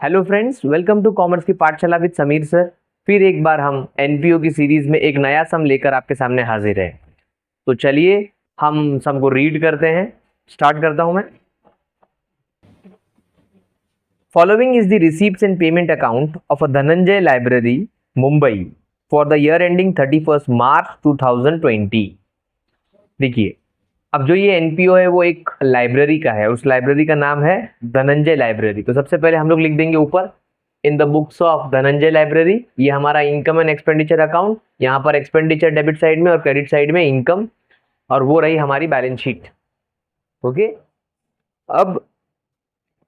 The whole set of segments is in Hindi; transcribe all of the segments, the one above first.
Hello friends, welcome to commerce की पाठशाला विद समीर सर। फिर एक बार हम एनपीओ की सीरीज में एक नया सम लेकर आपके सामने हाजिर है। तो चलिए हम सम को रीड करते हैं। स्टार्ट करता हूं मैं। Following is the receipts and payment account of a Dhananjay library Mumbai for the year ending 31 मार्च 2020। देखिए, अब जो ये एनपीओ है वो एक लाइब्रेरी का है। उस लाइब्रेरी का नाम है धनंजय लाइब्रेरी। तो सबसे पहले हम लोग लिख देंगे ऊपर in the books of Dhananjay library. ये हमारा इनकम एंड एक्सपेंडिचर अकाउंट। यहाँ पर एक्सपेंडिचर डेबिट साइड में और क्रेडिट साइड में इनकम, और वो रही हमारी बैलेंस शीट। ओके, अब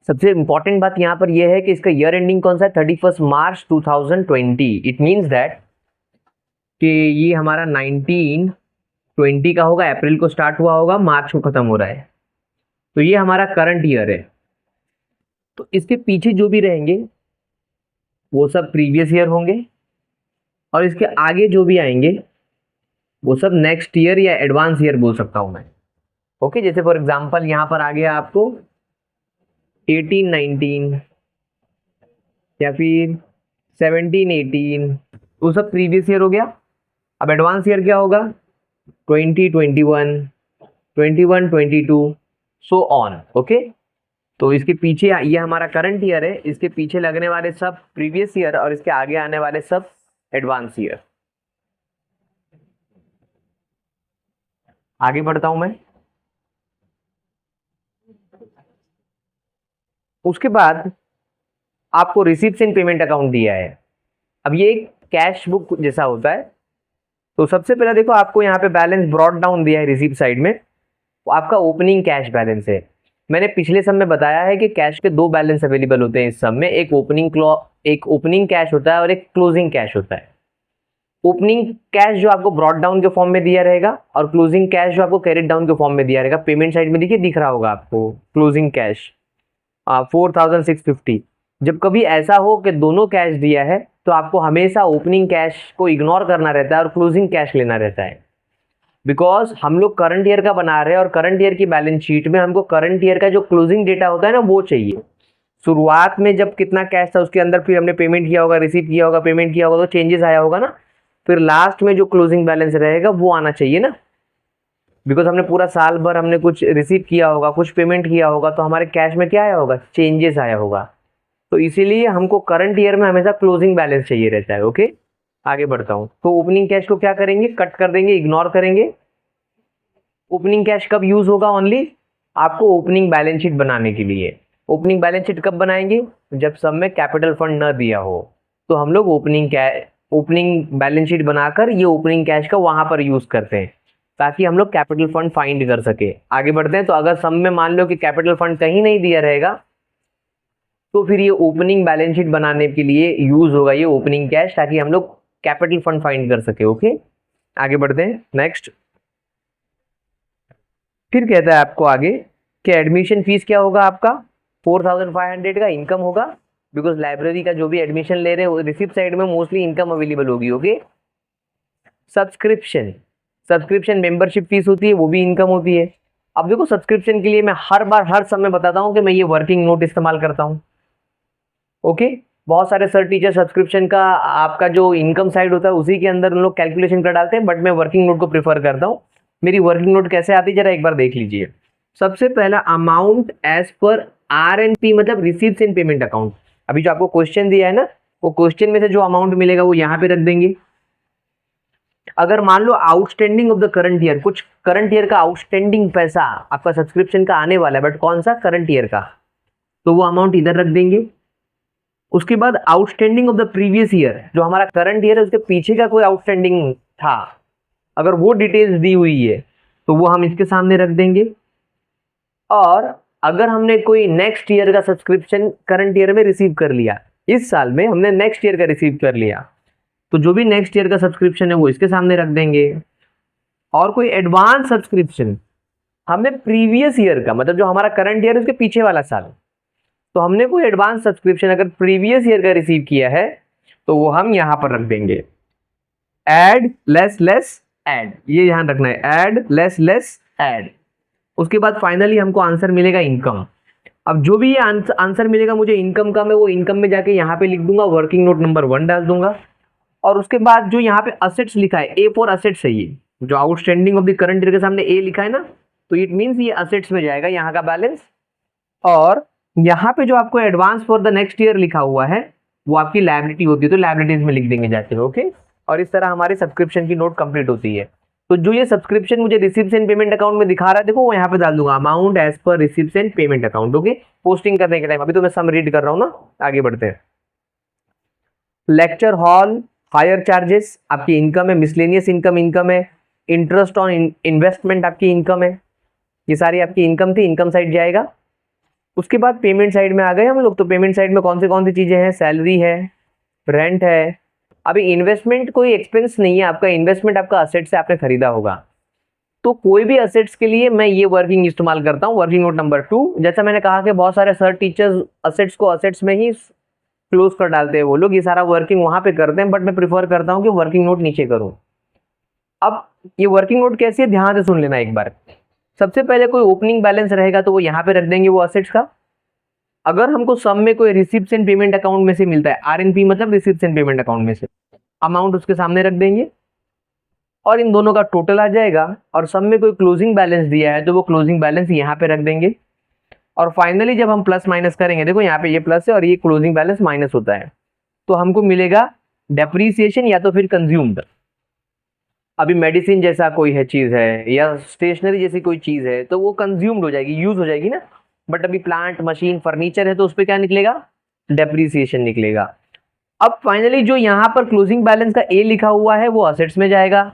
सबसे इंपॉर्टेंट बात यहाँ पर यह है कि इसका ईयर एंडिंग कौन सा है, 31 मार्च 2020। इट मीन्स दैट कि ये हमारा 1920 का होगा। अप्रैल को स्टार्ट हुआ होगा, मार्च को खत्म हो रहा है। तो ये हमारा करंट ईयर है। तो इसके पीछे जो भी रहेंगे वो सब प्रीवियस ईयर होंगे, और इसके आगे जो भी आएंगे वो सब नेक्स्ट ईयर या एडवांस ईयर बोल सकता हूं मैं। ओके, जैसे फॉर एग्जांपल यहां पर आ गया आपको 1819 या फिर 1718, वो सब प्रीवियस ईयर हो गया। अब एडवांस ईयर क्या होगा, 2021, 2122, सो ऑन। ओके, तो इसके पीछे ये हमारा करंट ईयर है, इसके पीछे लगने वाले सब प्रीवियस ईयर और इसके आगे आने वाले सब एडवांस ईयर। आगे बढ़ता हूं मैं। उसके बाद आपको रिसीप्ट्स एंड पेमेंट अकाउंट दिया है। अब ये एक कैश बुक जैसा होता है। तो सबसे पहले देखो, आपको यहाँ पे बैलेंस ब्रॉट डाउन दिया है रिसीप्ट साइड में। वो आपका ओपनिंग कैश बैलेंस है। मैंने पिछले सम में बताया है कि कैश के दो बैलेंस अवेलेबल होते हैं इस सम में। एक ओपनिंग कैश होता है और एक क्लोजिंग कैश होता है। ओपनिंग कैश जो आपको ब्रॉट डाउन के फॉर्म में दिया रहेगा, और क्लोजिंग कैश जो आपको कैरिड डाउन के फॉर्म में दिया रहेगा। पेमेंट साइड में देखिए, दिख रहा होगा आपको क्लोजिंग कैश 4650। जब कभी ऐसा हो कि दोनों कैश दिया है तो आपको हमेशा ओपनिंग कैश को इग्नोर करना रहता है और क्लोजिंग कैश लेना रहता है। बिकॉज हम लोग करंट ईयर का बना रहे हैं और करंट ईयर की बैलेंस शीट में हमको करंट ईयर का जो क्लोजिंग डेटा होता है ना, वो चाहिए। शुरुआत में जब कितना कैश था उसके अंदर फिर हमने पेमेंट किया होगा, रिसीव किया होगा, पेमेंट किया होगा, तो चेंजेस आया होगा ना। फिर लास्ट में जो क्लोजिंग बैलेंस रहेगा वो आना चाहिए ना। बिकॉज हमने पूरा साल भर हमने कुछ रिसीव किया होगा, कुछ पेमेंट किया होगा, तो हमारे कैश में क्या आया होगा, चेंजेस आया होगा। तो इसीलिए हमको करंट ईयर में हमेशा क्लोजिंग बैलेंस चाहिए रहता है। ओके, आगे बढ़ता हूं। तो ओपनिंग कैश को क्या करेंगे, कट कर देंगे, इग्नोर करेंगे। ओपनिंग कैश कब यूज होगा, ओनली आपको ओपनिंग बैलेंस शीट बनाने के लिए। ओपनिंग बैलेंस शीट कब बनाएंगे, जब सब में कैपिटल फंड न दिया हो। तो हम लोग ओपनिंग बैलेंस शीट बनाकर ये ओपनिंग कैश का वहां पर यूज करते हैं, ताकि हम लोग कैपिटल फंड फाइंड कर सके। आगे बढ़ते हैं। तो अगर सम में मान लो कि कैपिटल फंड कहीं नहीं दिया रहेगा, तो फिर ये ओपनिंग बैलेंस शीट बनाने के लिए यूज होगा ये ओपनिंग कैश, ताकि हम लोग कैपिटल फंड फाइंड कर सके। ओके, आगे बढ़ते हैं नेक्स्ट। फिर कहता है आपको आगे कि एडमिशन फीस क्या होगा आपका, 4500 का इनकम होगा। बिकॉज लाइब्रेरी का जो भी एडमिशन ले रहे हैं रिसिप्ट साइड में मोस्टली इनकम अवेलेबल होगी। ओके, सब्सक्रिप्शन मेंबरशिप फीस होती है, वो भी इनकम होती है। अब देखो, सब्सक्रिप्शन के लिए मैं हर समय बताता हूं कि मैं ये वर्किंग नोट इस्तेमाल करता हूं। ओके, बहुत सारे सर टीचर सब्सक्रिप्शन का आपका जो इनकम साइड होता है उसी के अंदर उन लोग कैलकुलेशन कर डालते हैं, बट मैं वर्किंग नोट को प्रेफर करता हूं। मेरी वर्किंग नोट कैसे आती है, जरा एक बार देख लीजिए। सबसे पहला, अमाउंट एज पर RNP, मतलब रिसीप्ट्स एंड पेमेंट अकाउंट। अभी जो आपको क्वेश्चन दिया है ना, वो क्वेश्चन में से जो अमाउंट मिलेगा वो यहाँ पे रख देंगे। अगर मान लो outstanding of the current year, कुछ करंट ईयर का आउटस्टैंडिंग पैसा आपका सब्सक्रिप्शन का आने वाला है, बट कौन सा, करंट ईयर का, तो वो अमाउंट इधर रख देंगे। उसके बाद outstanding of the previous year, जो हमारा करंट ईयर है उसके पीछे का कोई आउटस्टैंडिंग था, अगर वो डिटेल्स दी हुई है तो वो हम इसके सामने रख देंगे। और अगर हमने कोई नेक्स्ट ईयर का सब्सक्रिप्शन करंट ईयर में रिसीव कर लिया, इस साल में हमने नेक्स्ट ईयर का रिसीव कर लिया, तो जो भी नेक्स्ट ईयर का सब्सक्रिप्शन है वो इसके सामने रख देंगे। और कोई एडवांस सब्सक्रिप्शन हमने प्रीवियस ईयर का, मतलब जो हमारा करंट ईयर है उसके पीछे वाला साल, तो हमने कोई एडवांस सब्सक्रिप्शन अगर प्रीवियस ईयर का रिसीव किया है तो वो हम यहां पर रख देंगे। एड लेस एड, ये यहां रखना है, एड लेस एड। उसके बाद फाइनली हमको आंसर मिलेगा इनकम। अब जो भी ये आंसर मिलेगा मुझे इनकम का, मैं वो इनकम में जाके यहाँ पे लिख दूंगा, वर्किंग नोट नंबर 1 डाल दूंगा। और उसके बाद जो यहाँ पे असेट्स लिखा है, ए फॉर असेट्स है, ये जो outstanding of the current year के सामने ए लिखा है ना, तो इट मीन्स ये असेट्स में जाएगा यहाँ का बैलेंस। और यहाँ पे जो आपको advance for the next year लिखा हुआ है वो आपकी लायबिलिटी होती है, तो लायबिलिटीज में लिख देंगे जाके। ओके, और इस तरह हमारी सब्सक्रिप्शन की नोट कंप्लीट होती है। तो जो ये सब्सक्रिप्शन मुझे रिसिप्ट्स एंड पेमेंट अकाउंट में दिखा रहा है, देखो वो यहाँ पे डाल दूंगा, amount as per receipts and payment account. Okay, posting करने के टाइम, अभी तो मैं सम रीड कर रहा हूँ ना, आगे बढ़ते हैं। लेक्चर हॉल, हायर चार्जेस आपकी इनकम है, मिसलेनियस इनकम इनकम है, इंटरेस्ट ऑन इन्वेस्टमेंट आपकी इनकम है, ये सारी आपकी इनकम थी, इनकम साइड जाएगा। उसके बाद पेमेंट साइड में आ गए हम लोग। तो पेमेंट साइड में कौन सी चीजें हैं, सैलरी है, रेंट है। अभी इन्वेस्टमेंट कोई एक्सपेंस नहीं है आपका, इन्वेस्टमेंट आपका असेट से आपने खरीदा होगा। तो कोई भी असेट्स के लिए मैं ये वर्किंग इस्तेमाल करता हूँ, वर्किंग नोट नंबर 2। जैसा मैंने कहा कि बहुत सारे सर टीचर्स असेट्स को असेट्स में ही क्लोज कर डालते हैं, वो लोग ये सारा वर्किंग वहां पे करते हैं, बट मैं प्रिफर करता हूँ कि वर्किंग नोट नीचे करूँ। अब ये वर्किंग नोट कैसी है, ध्यान से सुन लेना एक बार। सबसे पहले कोई ओपनिंग बैलेंस रहेगा तो वो यहाँ पे रख देंगे वो असेट्स का। अगर हमको सम में कोई रिसिप्ट्स एंड पेमेंट अकाउंट में से मिलता है, आरएनपी मतलब रिसिप्ट्स एंड पेमेंट अकाउंट में से, अमाउंट उसके सामने रख देंगे और इन दोनों का टोटल आ जाएगा। और सम में कोई क्लोजिंग बैलेंस दिया है तो वो क्लोजिंग बैलेंस यहाँ पे रख देंगे। और फाइनली जब हम प्लस माइनस करेंगे, देखो यहाँ पे ये प्लस है और ये क्लोजिंग बैलेंस माइनस होता है, तो हमको मिलेगा डेप्रीसिएशन या तो फिर कंज्यूम्ड। अभी मेडिसिन जैसा कोई है चीज है या स्टेशनरी जैसी कोई चीज है तो वो कंज्यूम्ड हो जाएगी, यूज हो जाएगी ना। बट अभी प्लांट मशीन फर्नीचर है तो उस पर क्या निकलेगा, डेप्रीसिएशन निकलेगा। अब फाइनली जो यहाँ पर क्लोजिंग बैलेंस का ए लिखा हुआ है वो असेट्स में जाएगा,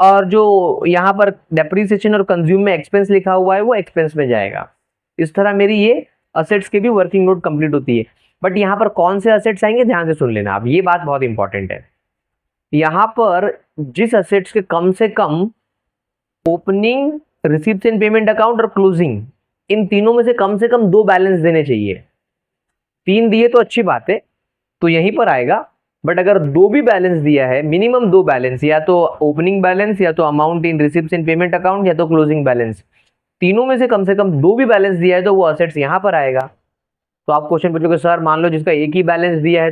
और जो यहाँ पर डेप्रीसिएशन और कंज्यूम में एक्सपेंस लिखा हुआ है वो एक्सपेंस में जाएगा। इस तरह मेरी ये असेट्स की भी वर्किंग नोट कंप्लीट होती है। बट यहाँ पर कौन से असेट्स आएंगे ध्यान से सुन लेना, अब ये बात बहुत इंपॉर्टेंट है। यहाँ पर जिस असेट्स के कम से कम opening, receipts and payment account और क्लोजिंग, इन तीनों में से कम 2 बैलेंस देने चाहिए। 3 दिए तो अच्छी बात है, तो यहीं पर आएगा। बट अगर 2 भी बैलेंस दिया है, मिनिमम 2 बैलेंस, या तो ओपनिंग बैलेंस या तो amount in receipts and payment account या तो क्लोजिंग बैलेंस, तीनों में से कम 2 भी बैलेंस दिया है तो वो असेट्स यहाँ पर आएगा। तो आप क्वेश्चन पूछोगे सर मान लो जिसका एक ही बैलेंस दिया है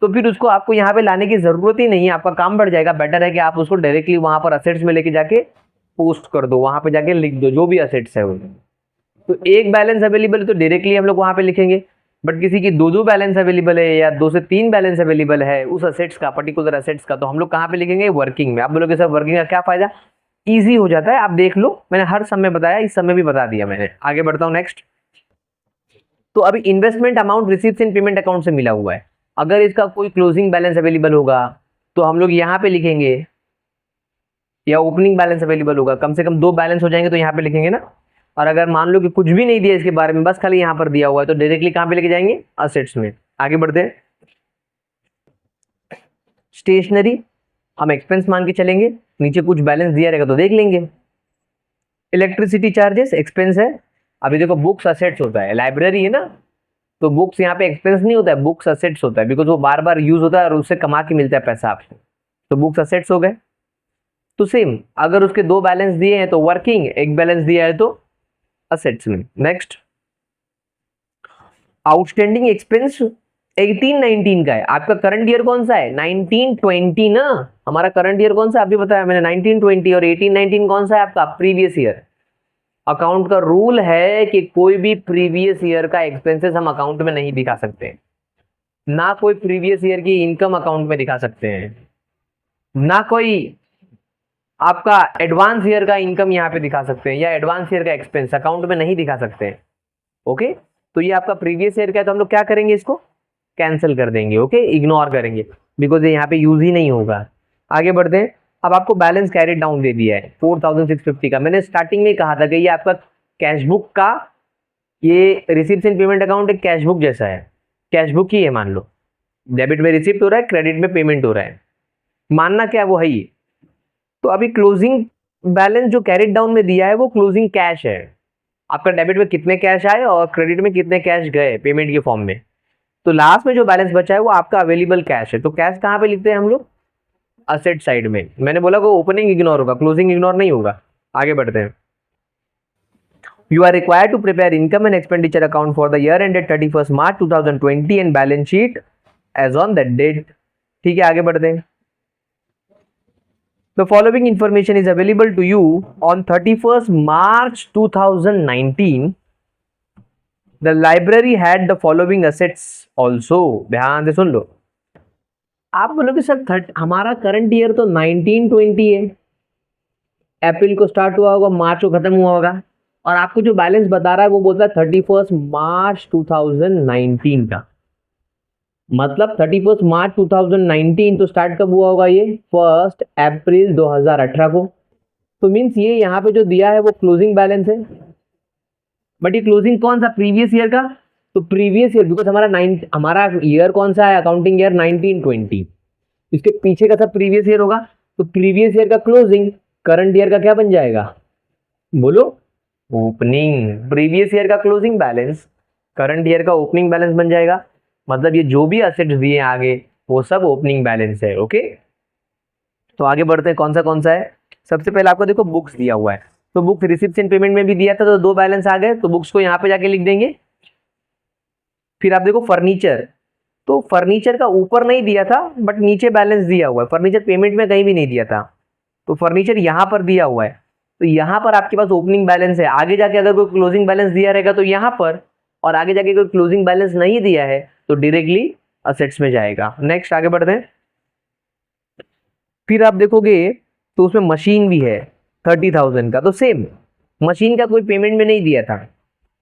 तो फिर उसको आपको यहाँ पे लाने की जरूरत ही नहीं है, आपका काम बढ़ जाएगा। बेटर है कि आप उसको डायरेक्टली वहां पर असेट्स में लेके जाके पोस्ट कर दो, वहां पे जाके लिख दो जो भी असेट्स है वो। तो एक बैलेंस अवेलेबल है तो डायरेक्टली हम लोग वहां पे लिखेंगे। बट किसी की 2 बैलेंस अवेलेबल है या 2 से 3 बैलेंस अवेलेबल है उस असेट्स का, पर्टिकुलर असेट्स का, तो हम लोग कहाँ पे लिखेंगे, वर्किंग में। आप बोलोगे सर वर्किंग का क्या फायदा, ईजी हो जाता है, आप देख लो, मैंने हर समय बताया, इस समय भी बता दिया मैंने। आगे बढ़ता हूँ नेक्स्ट। तो अभी investment amount receipts and payment account से मिला हुआ है, अगर इसका कोई क्लोजिंग बैलेंस अवेलेबल होगा तो हम लोग यहाँ पे लिखेंगे, या ओपनिंग बैलेंस अवेलेबल होगा, कम से कम 2 बैलेंस हो जाएंगे तो यहाँ पे लिखेंगे ना। और अगर मान लो कि कुछ भी नहीं दिया इसके बारे में, बस खाली यहाँ पर दिया हुआ है, तो डायरेक्टली कहाँ पे लेके जाएंगे, असेट्स में। आगे बढ़ते हैं। स्टेशनरी हम एक्सपेंस मान के चलेंगे, नीचे कुछ बैलेंस दिया रहेगा तो देख लेंगे। इलेक्ट्रिसिटी चार्जेस एक्सपेंस है। अभी देखो बुक्स असेट्स होता है, लाइब्रेरी है ना, तो बुक्स यहाँ पे एक्सपेंस नहीं होता है, बुक्स असेट्स होता है, बिकॉज वो बार बार यूज होता है और उससे कमा के मिलता है पैसा आपको, तो बुक्स असेट्स हो गए। तो सेम अगर उसके 2 बैलेंस दिए हैं तो वर्किंग, एक बैलेंस दिया है तो असेट्स में। नेक्स्ट, आउटस्टैंडिंग एक्सपेंस 18-19 का है। आपका करंट ईयर कौन सा है, 19-20 ना, हमारा करंट ईयर कौन सा अभी बताया मैंने, 19-20, और 18-19 कौन सा है आपका, प्रीवियस ईयर। अकाउंट का रूल है कि कोई भी प्रीवियस ईयर का एक्सपेंसेस हम अकाउंट में नहीं दिखा सकते, ना कोई प्रीवियस ईयर की इनकम अकाउंट में दिखा सकते हैं, ना कोई आपका एडवांस ईयर का इनकम यहाँ पे दिखा सकते हैं, या एडवांस ईयर का एक्सपेंस अकाउंट में नहीं दिखा सकते हैं। ओके, तो ये आपका प्रीवियस ईयर का है तो हम लोग क्या करेंगे, इसको कैंसिल कर देंगे। ओके, इग्नोर करेंगे, बिकॉज ये यहाँ पे यूज ही नहीं होगा। आगे बढ़ते हैं। अब आपको बैलेंस कैरी डाउन दे दिया है 4650 का। मैंने स्टार्टिंग में कहा था कि ये आपका कैशबुक का, ये रिसिप्ट एंड पेमेंट अकाउंट एक कैशबुक जैसा है, कैशबुक ही है मान लो, डेबिट में रिसिप्ट हो रहा है, क्रेडिट में पेमेंट हो रहा है, मानना क्या वो है ही। तो अभी क्लोजिंग बैलेंस जो कैरी डाउन में दिया है वो क्लोजिंग कैश है, आपका डेबिट में कितने कैश आए और क्रेडिट में कितने कैश गए पेमेंट के फॉर्म में। तो लास्ट में जो बैलेंस बचा है वो आपका अवेलेबल कैश है। तो कैश कहाँ पे लिखते हैं हम लोग, असेट साइड में। मैंने बोला कि ओपनिंग इग्नोर होगा, क्लोजिंग इग्नोर नहीं होगा। आगे बढ़ते हैं। You are required to prepare income and expenditure account for the year ended 31st March 2020 and balance sheet as on that date. ठीक है, आगे बढ़ते हैं. The following information is available to you on 31st March 2019. The library had the following assets also. ध्यान से सुन लो. आप बोलोगे सर हमारा करंट ईयर तो 1920 है, अप्रैल को स्टार्ट हुआ होगा, मार्च को खत्म हुआ होगा, और आपको जो बैलेंस बता रहा है वो बोलता है 31st मार्च 2019 का. मतलब 31st मार्च 2019 तो स्टार्ट कब हुआ होगा? ये 1 अप्रैल 2018 को. तो मीन्स ये यहाँ पे जो दिया है वो क्लोजिंग बैलेंस है, बट ये क्लोजिंग कौन सा? प्रीवियस ईयर का. तो प्रीवियस ईयर, बिकॉज हमारा ईयर कौन सा है? Accounting year 1920. इसके पीछे का सब प्रीवियस ईयर होगा. तो प्रीवियस ईयर का क्लोजिंग करंट ईयर का क्या बन जाएगा? बोलो. ओपनिंग. प्रीवियस ईयर का क्लोजिंग बैलेंस करंट ईयर का ओपनिंग बैलेंस बन जाएगा. मतलब ये जो भी असेट्स दिए आगे वो सब ओपनिंग बैलेंस है. ओके, तो आगे बढ़ते हैं. कौन सा है? सबसे पहले आपको देखो बुक्स दिया हुआ है, तो बुक्स रिसिप्ट्स एंड पेमेंट में भी दिया था, तो दो बैलेंस आ गए, तो बुक्स को यहाँ पे जाके लिख देंगे. फिर आप देखो फर्नीचर, तो फर्नीचर का ऊपर नहीं दिया था बट नीचे बैलेंस दिया हुआ है. फर्नीचर पेमेंट में कहीं भी नहीं दिया था, तो फर्नीचर यहाँ पर दिया हुआ है. तो यहाँ पर आपके पास ओपनिंग बैलेंस है. आगे जाके अगर कोई क्लोजिंग बैलेंस दिया रहेगा तो यहाँ पर, और आगे जाके कोई क्लोजिंग बैलेंस नहीं दिया है तो डायरेक्टली असेट्स में जाएगा. नेक्स्ट आगे बढ़ते हैं. फिर आप देखोगे तो उसमें मशीन भी है 30,000 का, तो सेम मशीन का कोई पेमेंट में नहीं दिया था.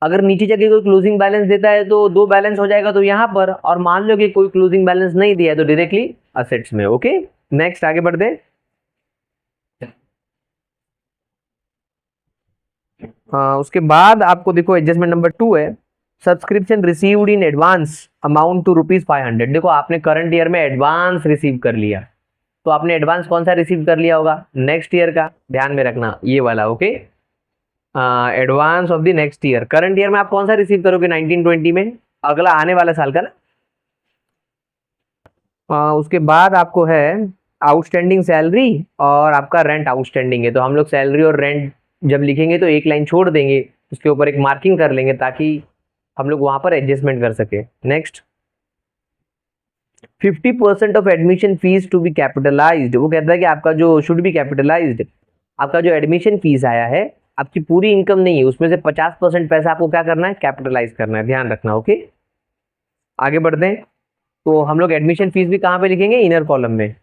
अगर नीचे जाके कोई क्लोजिंग बैलेंस देता है तो दो बैलेंस हो जाएगा, तो यहाँ पर, और मान लो कि कोई क्लोजिंग बैलेंस नहीं दिया है तो डायरेक्टली असेट्स में. ओके, नेक्स्ट आगे बढ़ते हैं. उसके बाद आपको देखो एडजस्टमेंट नंबर 2 है, subscription received in advance amount to ₹500. देखो आपने करंट ईयर में एडवांस रिसीव कर लिया, तो आपने एडवांस कौन सा रिसीव कर लिया होगा? नेक्स्ट ईयर का. ध्यान में रखना ये वाला. Okay, advance of the next year. Current year में आप कौन सा रिसीव करोगे? 1920 में, अगला आने वाला साल का ना. उसके बाद आपको है आउटस्टैंडिंग सैलरी और आपका रेंट आउटस्टैंडिंग है. तो हम लोग सैलरी और रेंट जब लिखेंगे तो एक लाइन छोड़ देंगे, उसके ऊपर एक मार्किंग कर लेंगे ताकि हम लोग वहां पर एडजस्टमेंट कर सके. Next, 50% off admission fees to be capitalized. वो कहता है कि आपका जो शुड बी कैपिटलाइज्ड, आपका जो एडमिशन फीस आया है, आपकी पूरी इनकम नहीं है, उसमें से 50% पैसा आपको क्या करना है? कैपिटलाइज करना है. ध्यान रखना. ओके, आगे बढ़ते हैं. तो हम लोग एडमिशन फीस भी कहाँ पे लिखेंगे? इनर कॉलम में.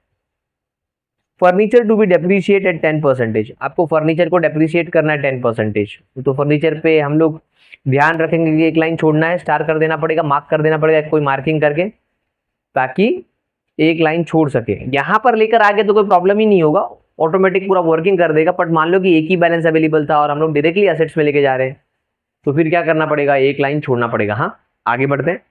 Furniture to be depreciate at 10%. आपको फर्नीचर को डेप्रिशिएट करना है 10%. तो फर्नीचर पे हम लोग ध्यान रखेंगे कि एक लाइन छोड़ना है, स्टार कर देना पड़ेगा, मार्क कर देना पड़ेगा, कोई मार्किंग करके, ताकि एक लाइन छोड़ सके. यहाँ पर लेकर आगे तो कोई प्रॉब्लम ही नहीं होगा, ऑटोमेटिक पूरा वर्किंग कर देगा. बट मान लो कि एक ही बैलेंस अवेलेबल था और हम लोग डायरेक्टली असेट्स में लेके जा रहे हैं, तो फिर क्या करना पड़ेगा? एक लाइन छोड़ना पड़ेगा. हाँ, आगे बढ़ते हैं.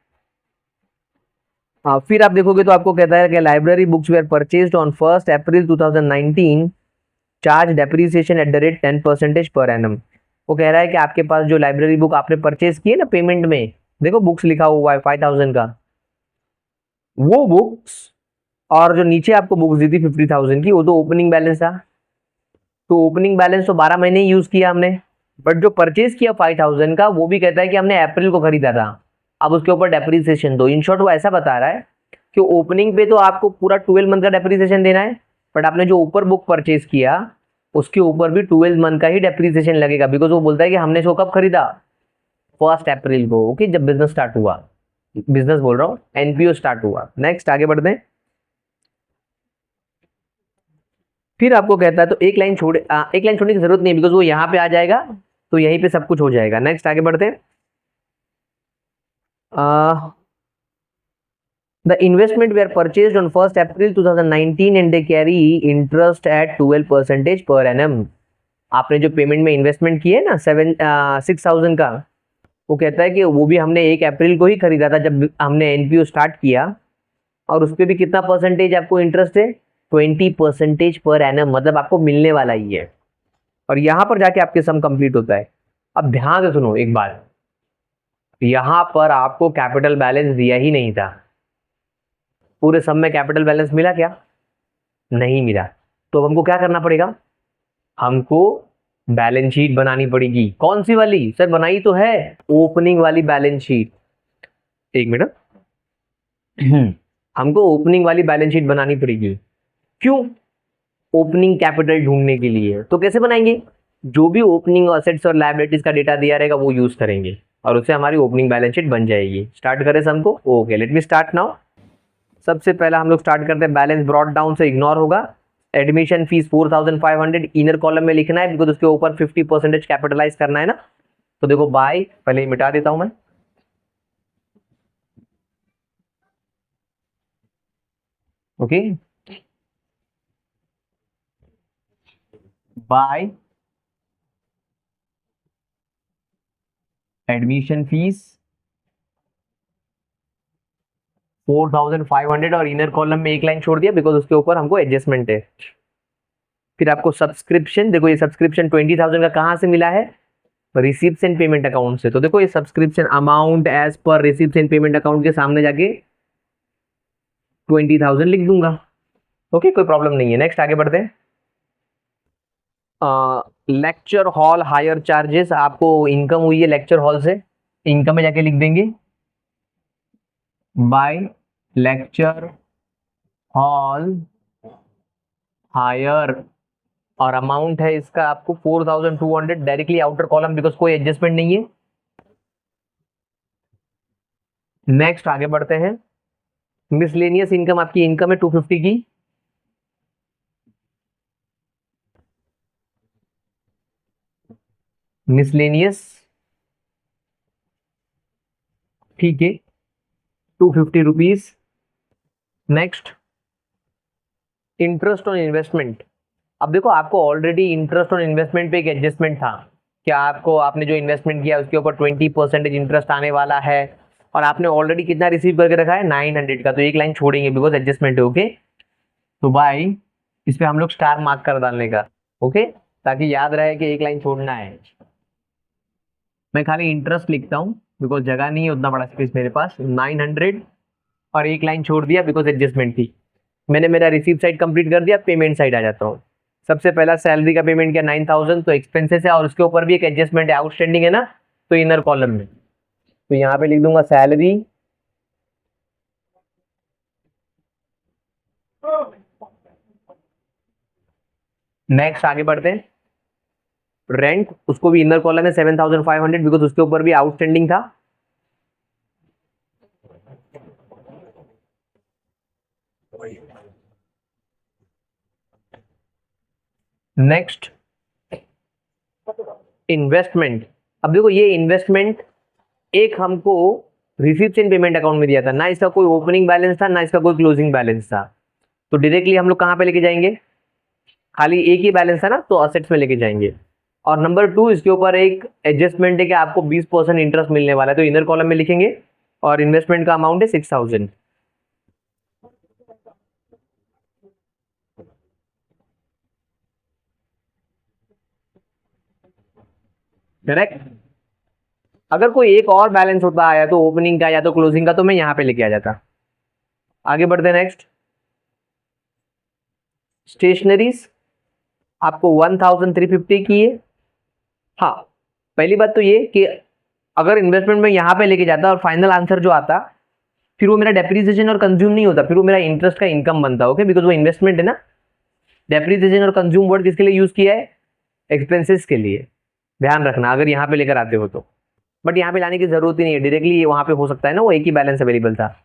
फिर आप देखोगे तो आपको कहता है कि library books were purchased on 1 April 2019, charge depreciation at the rate 10% per annum. वो कह रहा है कि आपके पास जो लाइब्रेरी बुक आपने परचेज की है ना पेमेंट में, देखो बुक्स लिखा हुआ है 5,000 का, वो बुक्स और जो नीचे आपको बुक्स दी थी 50,000 की, वो तो ओपनिंग बैलेंस था. तो ओपनिंग बैलेंस तो 12 महीने यूज किया हमने, बट जो परचेज किया 5,000 का वो भी कहता है कि हमने अप्रैल को खरीदा था, अब उसके ऊपर डेप्रिसिएशन दो. इन शॉर्ट वो ऐसा बता रहा है कि ओपनिंग पे तो आपको पूरा 12 मंथ का डेप्रिसिएशन देना है, बट आपने जो ऊपर बुक परचेज किया उसके ऊपर भी 12 मंथ का ही डेप्रिसिएशन लगेगा, बिकॉज वो बोलता है कि हमने इसको कब खरीदा? 1 अप्रैल को. ओके, जब बिजनेस स्टार्ट हुआ, बिजनेस बोल रहा हूँ, एनपीओ स्टार्ट हुआ. नेक्स्ट आगे बढ़ते हैं. फिर आपको कहता है तो एक लाइन छोड़ने की जरूरत नहीं, बिकॉज वो यहाँ पे आ जाएगा तो यहीं पे सब कुछ हो जाएगा. नेक्स्ट आगे बढ़ते हैं. The investment were purchased on 1 April 2019 and they carry interest at 12% per annum. आपने जो पेमेंट में इन्वेस्टमेंट की है ना 6,000 का, वो कहता है कि वो भी हमने 1 अप्रैल को ही खरीदा था जब हमने एनपीओ स्टार्ट किया, और उस पर भी कितना परसेंटेज आपको इंटरेस्ट है? 20% पर एनम. मतलब आपको मिलने वाला ही है, और यहाँ पर जाके आपके सम कंप्लीट होता है. अब ध्यान से सुनो एक बार, यहाँ पर आपको कैपिटल बैलेंस दिया ही नहीं था, पूरे सम में कैपिटल बैलेंस मिला क्या? नहीं मिला. तो हमको क्या करना पड़ेगा? हमको बैलेंस शीट बनानी पड़ेगी। कौन सी वाली सर? बनाई तो है, ओपनिंग वाली बैलेंस शीट। एक मिनट हमको ओपनिंग वाली बैलेंस शीट बनानी पड़ेगी। क्यों? ओपनिंग कैपिटल ढूंढने के लिए। तो कैसे बनाएंगे? जो भी ओपनिंग असेट्स और लायबिलिटीज का डेटा दिया रहेगा वो यूज करेंगे और उससे हमारी ओपनिंग बैलेंस शीट बन जाएगी। स्टार्ट करें सम को? Okay, let me start now. सबसे पहला हम लोग स्टार्ट करते हैं, बैलेंस ब्रॉट डाउन से इग्नोर होगा। एडमिशन फीस 4500 इनर कॉलम में लिखना है बिकॉज उसके ऊपर 50% कैपिटलाइज करना है ना। तो देखो बाय, पहले ही मिटा देता हूं मैं। ओके, बाय एडमिशन फीस 4500 और इनर कॉलम में एक लाइन छोड़ दिया बिकॉज उसके ऊपर हमको एडजस्टमेंट है। फिर आपको सब्सक्रिप्शन, देखो ये सब्सक्रिप्शन 20,000 का कहां से मिला है? रिसिप्ट्स एंड पेमेंट अकाउंट से। तो देखो ये subscription amount as per receipts and payment account के सामने जाके 20,000 लिख दूंगा। ओके, कोई प्रॉब्लम नहीं है। नेक्स्ट आगे बढ़ते हैं। लेक्चर हॉल हायर चार्जेस, आपको इनकम हुई है लेक्चर हॉल से, इनकम में जाके लिख देंगे बाय लेक्चर हॉल हायर, और अमाउंट है इसका आपको 4200 डायरेक्टली आउटर कॉलम बिकॉज कोई एडजस्टमेंट नहीं है। नेक्स्ट आगे बढ़ते हैं। मिसलेनियस इनकम, आपकी इनकम है 250 की। मिसलेनियस, ठीक है, 250 rupees. Next, interest on investment. अब देखो आपको ऑलरेडी इंटरेस्ट ऑन इन्वेस्टमेंट पे एक एडजस्टमेंट था। क्या आपको, आपने जो इन्वेस्टमेंट किया उसके ऊपर 20% इंटरेस्ट आने वाला है और आपने ऑलरेडी कितना रिसीव करके रखा है? 900 का। तो एक लाइन छोड़ेंगे बिकॉज एडजस्टमेंट है। ओके, तो बाय, इस पे हम लोग स्टार मार्क कर डालने का। ओके, ताकि याद रहे कि एक लाइन छोड़ना है। मैं खाली इंटरेस्ट लिखता हूँ बिकॉज जगह नहीं है उतना बड़ा स्पेस मेरे पास। 900 और एक लाइन छोड़ दिया बिकॉज एडजस्टमेंट थी। मैंने मेरा रिसीव साइड कंप्लीट कर दिया, पेमेंट साइड आ जाता हूँ। सबसे पहला सैलरी का पेमेंट किया 9,000, तो एक्सपेंसेस है और उसके ऊपर भी एक एडजस्टमेंट है, आउटस्टैंडिंग है ना, तो इनर कॉलम में। तो यहाँ पे लिख दूंगा सैलरी। नेक्स्ट आगे बढ़ते हैं। रेंट, उसको भी इनर कॉलम है 7,500 बिकॉज उसके ऊपर भी आउटस्टैंडिंग था। Next, investment. अब देखो ये इन्वेस्टमेंट एक हमको रिसीप्ट इन पेमेंट अकाउंट में दिया था ना, इसका कोई ओपनिंग बैलेंस था ना इसका कोई क्लोजिंग बैलेंस था। तो डायरेक्टली हम लोग कहां पे लेके जाएंगे? खाली एक ही बैलेंस है ना, तो असेट्स में लेके जाएंगे। और नंबर 2, इसके ऊपर एक एडजस्टमेंट है कि आपको 20% इंटरेस्ट मिलने वाला है, तो इनर कॉलम में लिखेंगे। और इन्वेस्टमेंट का अमाउंट है 6,000। करेक्ट। अगर कोई एक और बैलेंस होता है, या तो ओपनिंग का या तो क्लोजिंग का, तो मैं यहां पे लेके आ जाता। आगे बढ़ते नेक्स्ट। स्टेशनरीज आपको 1,350 की है। हाँ, पहली बात तो ये कि अगर इन्वेस्टमेंट में यहां पे लेके जाता और फाइनल आंसर जो आता, फिर वो मेरा डेप्रिसिएशन और कंज्यूम नहीं होता, फिर वो मेरा इंटरेस्ट का इनकम बनता। ओके, बिकॉज वो इन्वेस्टमेंट है ना। डेप्रिसिएशन और कंज्यूम वर्ड किसके लिए यूज किया है? एक्सपेंसेस के लिए। ध्यान रखना अगर यहाँ पे लेकर आते हो तो। बट यहाँ पे लाने की जरूरत ही नहीं है, डायरेक्टली वहां पे हो सकता है ना, वो एक ही बैलेंस अवेलेबल था।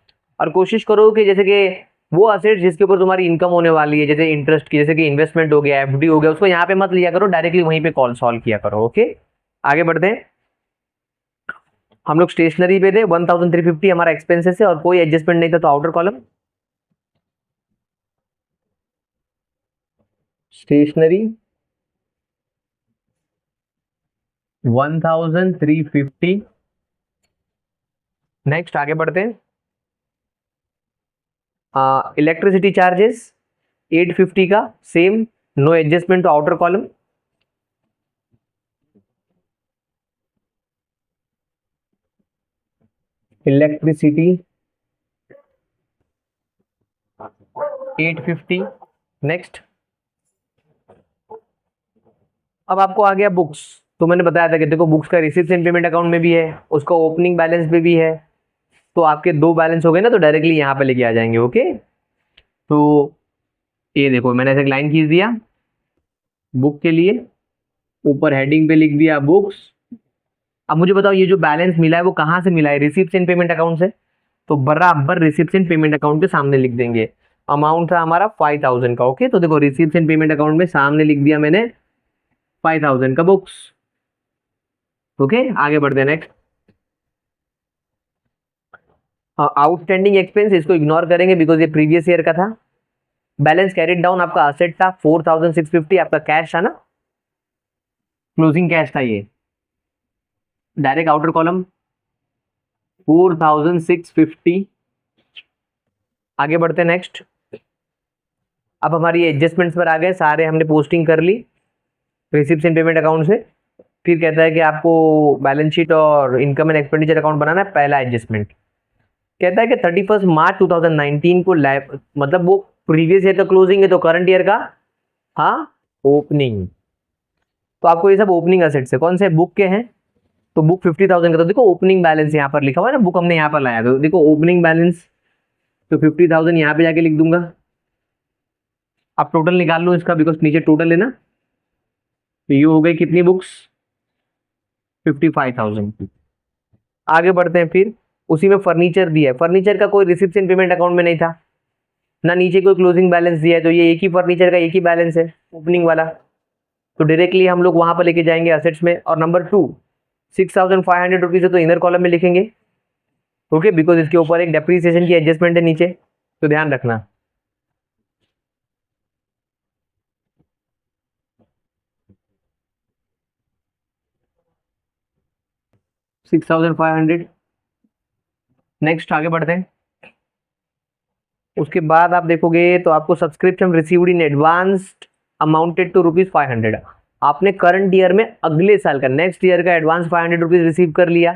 और कोशिश करो कि जैसे कि वो असेट जिसके ऊपर तुम्हारी इनकम होने वाली है, जैसे इंटरेस्ट की, जैसे कि इन्वेस्टमेंट हो गया, एफडी हो गया, उसको यहाँ पे मत लिया करो, डायरेक्टली वहीं पे कॉल सॉल्व किया करो। ओके, आगे बढ़ते हैं। हम लोग स्टेशनरी पे थे, 1,350 हमारा एक्सपेंसेस है और कोई एडजस्टमेंट नहीं था, तो आउटर कॉलम स्टेशनरी 1,350। नेक्स्ट आगे बढ़ते हैं। इलेक्ट्रिसिटी चार्जेस 850 का, same, no adjustment to outer column. Electricity 850। Next, अब आपको आ गया बुक्स। तो मैंने बताया था कि देखो बुक्स का रिसीप्ट एंड पेमेंट अकाउंट में भी है, उसका ओपनिंग बैलेंस में भी है। तो आपके दो बैलेंस हो गए ना, तो डायरेक्टली यहाँ पे लेके आ जाएंगे। ओके, तो ये देखो मैंने ऐसे एक लाइन खींच दिया बुक के लिए, ऊपर हेडिंग पे लिख दिया बुक्स। अब मुझे बताओ ये जो बैलेंस मिला है वो कहाँ से मिला है? रिसीप्ट एंड पेमेंट अकाउंट से। तो बराबर रिसीप्ट एंड पेमेंट अकाउंट के सामने लिख देंगे। अमाउंट था हमारा 5000 का। ओके, तो देखो रिसीप्ट एंड पेमेंट अकाउंट में सामने लिख दिया मैंने 5000 का बुक्स। ओके, आगे बढ़ते हैं नेक्स्ट। आउटस्टैंडिंग एक्सपेंस इसको इग्नोर करेंगे बिकॉज ये प्रीवियस ईयर का था। बैलेंस कैरिड डाउन आपका असेट था 4650, आपका कैश था ना, क्लोजिंग कैश था ये। Direct outer column 4650। आगे बढ़ते हैं नेक्स्ट। अब हमारी एडजस्टमेंट्स पर आ गए सारे, हमने पोस्टिंग कर ली रिसिप्ट एंड पेमेंट अकाउंट से। फिर कहता है कि आपको बैलेंस शीट और इनकम एंड एक्सपेंडिचर अकाउंट बनाना है। पहला एडजस्टमेंट कहता है कि 31 मार्च 2019 को मतलब वो प्रीवियस ईयर का क्लोजिंग है तो करंट ईयर का हाँ ओपनिंग। तो आपको ये सब ओपनिंग असेट्स है, कौन से बुक के हैं? तो बुक 50,000 का। तो देखो ओपनिंग बैलेंस यहाँ पर लिखा हुआ है ना, बुक हमने यहाँ पर लाया। तो देखो ओपनिंग बैलेंस, तो 50,000 यहाँ पे जाके लिख दूंगा। अब टोटल निकाल लो इसका बिकॉज नीचे टोटल है ना। तो ये हो गई कितनी बुक्स? 55,000। आगे बढ़ते हैं। फिर उसी में फर्नीचर दिया है। फर्नीचर का कोई रिसिप्ट एंड पेमेंट अकाउंट में नहीं था ना, नीचे कोई क्लोजिंग बैलेंस दिया है। तो ये एक ही फर्नीचर का एक ही बैलेंस है ओपनिंग वाला। तो डायरेक्टली हम लोग वहां पर लेके जाएंगे असेट्स में। और नंबर 2 6,500 रुपीज है तो इनर कॉलम में लिखेंगे। ओके, बिकॉज इसके ऊपर एक डेप्रीसिएशन की एडजस्टमेंट है नीचे, तो ध्यान रखना। $6,500। नेक्स्ट आगे बढ़ते हैं। उसके बाद आप देखोगे तो आपको subscription received in advanced amounted to ₹500। आपने करंट ईयर में अगले साल का नेक्स्ट ईयर का एडवांस 500 रुपीज रिसीव कर लिया।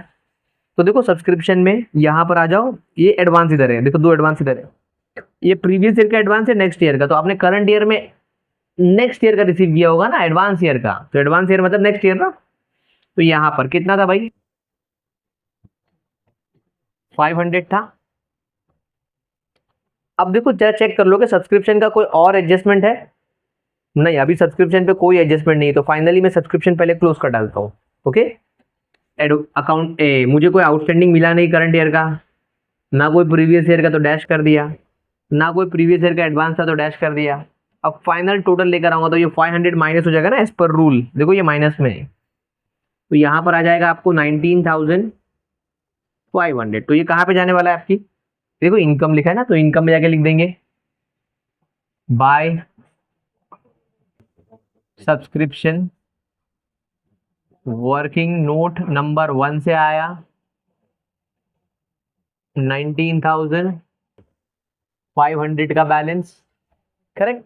तो देखो सब्सक्रिप्शन में यहां पर आ जाओ, ये एडवांस इधर है, देखो दो एडवांस इधर है। ये प्रीवियस ईयर का एडवांस है, नेक्स्ट ईयर का। तो आपने करंट ईयर में नेक्स्ट ईयर का रिसीव किया होगा ना एडवांस ईयर का, तो एडवांस ईयर मतलब नेक्स्ट ईयर ना। तो यहां पर कितना था भाई? 500 था। अब देखो जरा चेक कर लो कि सब्सक्रिप्शन का कोई और एडजस्टमेंट है? नहीं, अभी सब्सक्रिप्शन पे कोई एडजस्टमेंट नहीं है। तो फाइनली मैं सब्सक्रिप्शन पहले क्लोज कर डालता हूँ। ओके, अकाउंट मुझे कोई आउटस्टैंडिंग मिला नहीं करंट ईयर का, ना कोई प्रीवियस ईयर का तो डैश कर दिया, ना कोई प्रीवियस ईयर का एडवांस था तो डैश कर दिया। अब फाइनल टोटल लेकर आऊंगा तो ये 500 माइनस हो जाएगा ना एज पर रूल। देखो ये माइनस में है, तो यहाँ पर आ जाएगा आपको 19,500। तो ये कहाँ पे जाने वाला है आपकी? देखो इनकम लिखा है ना, तो इनकम में जाके लिख देंगे by subscription. Working note number 1 से आया 19,500 का बैलेंस। करेक्ट।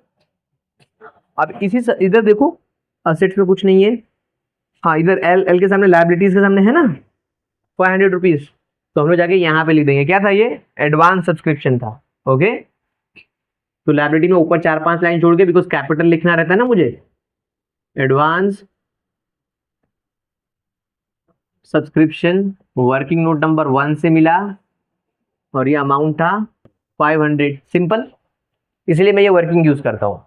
अब इधर देखो असेट्स में कुछ नहीं है। हाँ, इधर एल एल के सामने लायबिलिटीज के सामने है ना 500 रुपीज। तो हम लोग जाके यहाँ पे लिख देंगे क्या था, ये एडवांस सब्सक्रिप्शन था। ओके, तो लायबिलिटी में ऊपर 4-5 लाइन छोड़ के, बिकॉज कैपिटल लिखना रहता है ना मुझे। Advance subscription working note number 1 से मिला और ये अमाउंट था 500। सिंपल, इसलिए मैं ये वर्किंग यूज करता हूँ।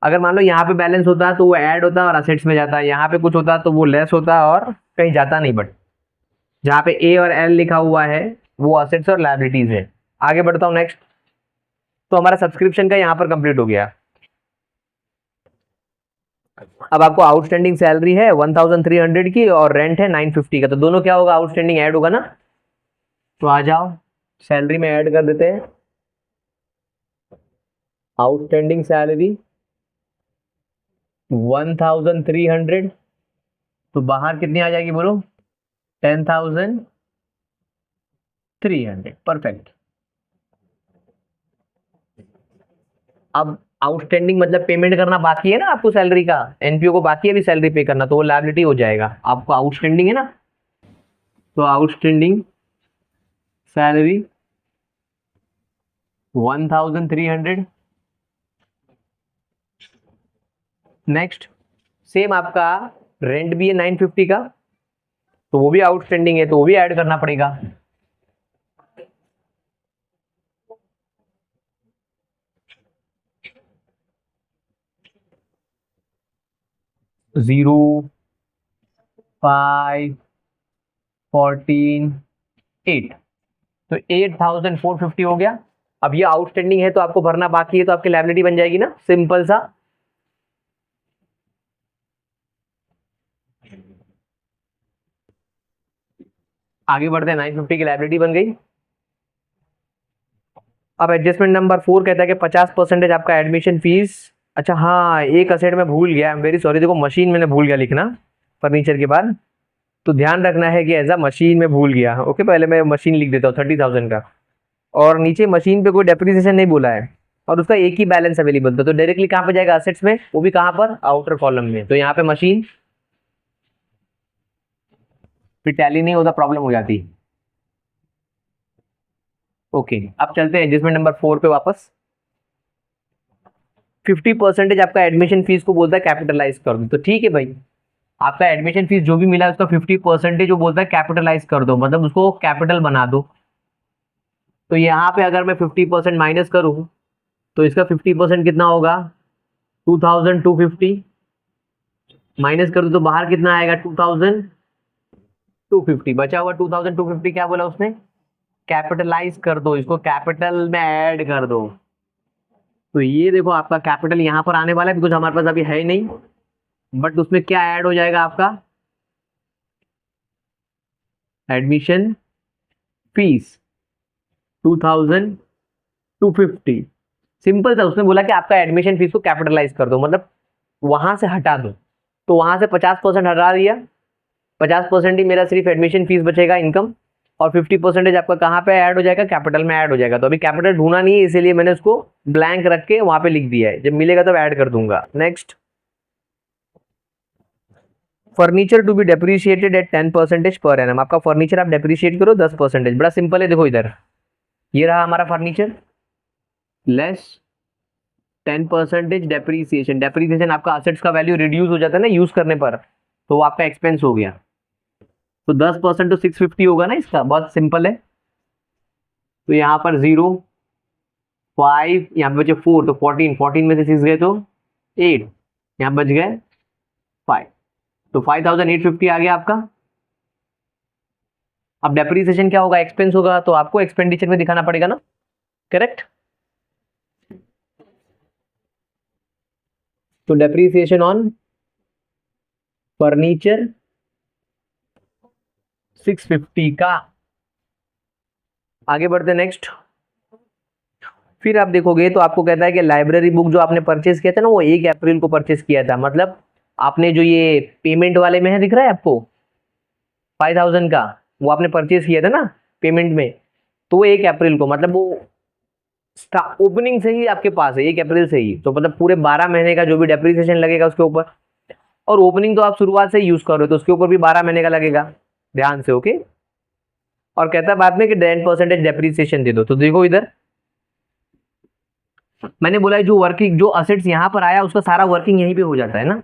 अगर मान लो यहाँ पे बैलेंस होता तो वो ऐड होता और असेट्स में जाता, यहाँ पे कुछ होता तो वो लेस होता और कहीं जाता नहीं। बट जहाँ पे ए और एल लिखा हुआ है वो असेट्स और लायबिलिटीज है। आगे बढ़ता हूँ नेक्स्ट। तो हमारा सब्सक्रिप्शन का यहाँ पर कंप्लीट हो गया। अब आपको आउटस्टैंडिंग सैलरी है 1,300 की और रेंट है 950 का। तो दोनों क्या होगा? आउटस्टैंडिंग ऐड होगा ना। तो आ जाओ सैलरी में ऐड कर देते हैं आउटस्टैंडिंग सैलरी 1,300। तो बाहर कितनी आ जाएगी बोलो? 10,300। परफेक्ट। अब आउटस्टैंडिंग मतलब पेमेंट करना बाकी है ना आपको सैलरी का, एनपीओ को बाकी है अभी सैलरी पे करना, तो वो लायबिलिटी हो जाएगा। आपको आउटस्टैंडिंग है ना, तो आउटस्टैंडिंग सैलरी 1,300। नेक्स्ट सेम आपका रेंट भी है 950 का, तो वो भी आउटस्टैंडिंग है, तो वो भी ऐड करना पड़ेगा। जीरो 5 14 8, तो 8450 हो गया। अब ये आउटस्टैंडिंग है तो आपको भरना बाकी है, तो आपकी लायबिलिटी बन जाएगी ना, सिंपल सा। आगे बढ़ते हैं, 950 की लायबिलिटी बन गई। अब एडजस्टमेंट नंबर 4 कहता है कि 50% आपका एडमिशन फीस। अच्छा हाँ, एक असेट में भूल गया, आई एम वेरी सॉरी, देखो मशीन मैंने भूल गया लिखना फर्नीचर के बाद, तो ध्यान रखना है कि एज अ मशीन में भूल गया। ओके, पहले मैं मशीन लिख देता हूँ 30,000 का, और नीचे मशीन पे कोई डेप्रिसिएशन नहीं बोला है, और उसका एक ही बैलेंस अवेलेबल था, तो डायरेक्टली कहाँ पे जाएगा, असेट्स में, वो भी कहाँ पर, आउटर कॉलम में। तो यहाँ पे मशीन, फिर टैली नहीं होता, प्रॉब्लम हो जाती। ओके, अब चलते हैं एडजस्टमेंट नंबर 4 पे वापस। 50% आपका एडमिशन फीस को बोलता है कैपिटलाइज कर दो, तो ठीक है भाई, आपका एडमिशन फीस जो भी मिला है उसका 50% जो बोलता है कैपिटलाइज कर दो, मतलब उसको कैपिटल बना दो। तो यहाँ पे अगर मैं 50% माइनस करूँ तो इसका 50% कितना होगा, 2250, माइनस कर दो तो बाहर कितना आएगा, 2250, बचा हुआ 2250 क्या बोला उसने, कैपिटलाइज कर दो, इसको कैपिटल में ऐड कर दो। तो ये देखो आपका कैपिटल यहाँ पर आने वाला है, बिकॉज हमारे पास अभी है ही नहीं, बट उसमें क्या ऐड हो जाएगा आपका, एडमिशन फीस 2250। सिंपल था, उसने बोला कि आपका एडमिशन फीस को कैपिटलाइज कर दो, मतलब वहां से हटा दो, तो वहां से 50% हटा दिया, 50% ही मेरा सिर्फ एडमिशन फीस बचेगा, इनकम, और 50% आपका कहाँ पे ऐड हो जाएगा, कैपिटल में ऐड हो जाएगा। तो अभी कैपिटल ढूंढना नहीं है, इसीलिए मैंने उसको ब्लैंक रख के वहां पे लिख दिया है, जब मिलेगा तब ऐड कर दूंगा। Next, furniture to be depreciated at 10% per annum, आपका फर्नीचर आप डेप्रिशिएट करो 10%, बड़ा सिंपल है, देखो इधर ये रहा हमारा फर्नीचर, लेस 10% डेप्रीसिएशन। डेप्रीसिएशन आपका असेट्स का वैल्यू रिड्यूस हो जाता है ना यूज करने पर, तो वो आपका एक्सपेंस हो गया, तो 10% तो 650 होगा ना, इसका बहुत सिंपल है। तो यहाँ पर 0 5, यहाँ पे बचे 4, तो 14 में से 6 गए तो 8, यहाँ बच गए 5, तो 5850 आ गया आपका। अब डेप्रीसिएशन क्या होगा, एक्सपेंस होगा, तो आपको एक्सपेंडिचर में दिखाना पड़ेगा ना, करेक्ट। तो डेप्रीसिएशन ऑन फर्नीचर 650 का। आगे बढ़ते नेक्स्ट, फिर आप देखोगे तो आपको कहता है कि लाइब्रेरी बुक जो आपने परचेस किया था ना, वो 1 अप्रैल को परचेस किया था, मतलब आपने जो ये पेमेंट वाले में है, दिख रहा है आपको 5000 का, वो आपने परचेस किया था ना पेमेंट में, तो वो 1 अप्रैल को, मतलब वो ओपनिंग से ही आपके पास है 1 अप्रैल से ही, तो मतलब पूरे 12 महीने का जो भी डेप्रिसिएशन लगेगा उसके ऊपर, और ओपनिंग तो आप शुरुआत से ही यूज कर रहे हो, तो उसके ऊपर भी 12 महीने का लगेगा, ध्यान से। ओके, और कहता है बाद में कि 10% डेप्रिसिएशन दे दो, तो देखो इधर मैंने बोला जो वर्किंग, जो असेट्स यहाँ पर आया उसका सारा वर्किंग यहीं पे हो जाता है ना।